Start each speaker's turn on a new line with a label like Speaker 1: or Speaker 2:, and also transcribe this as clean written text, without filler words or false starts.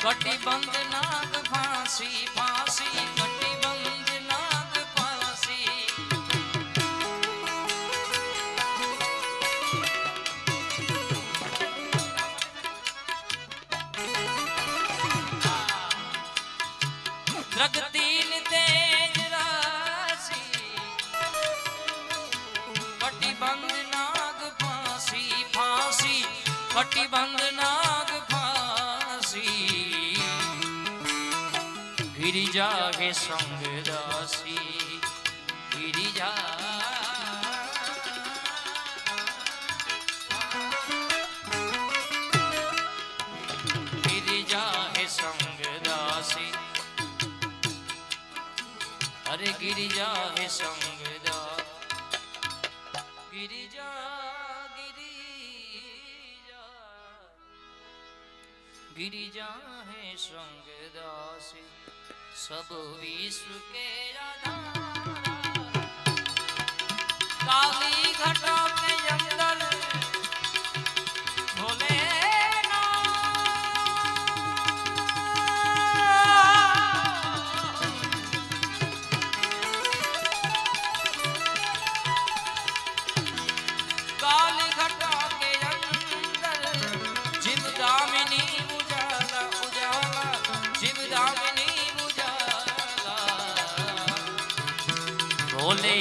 Speaker 1: कटिबंध नाग फांसी फांसी कटिबंध नाग फांसी प्रगतिन तेज राशि कटिबंध नाग फांसी फांसी कटिबंध नाग फांसी गिरिजा के संग दासी गिरिजा गिरिजा है संग दासी अरे गिरिजा है संग गिरिजा गिरिजा गिरिजा है संग दासी सब विश्व के आधार काली घटा के अंदर भोले काली घटा के अंदर जिवदामिनी उजाला उजाला जिवदामिनी भोले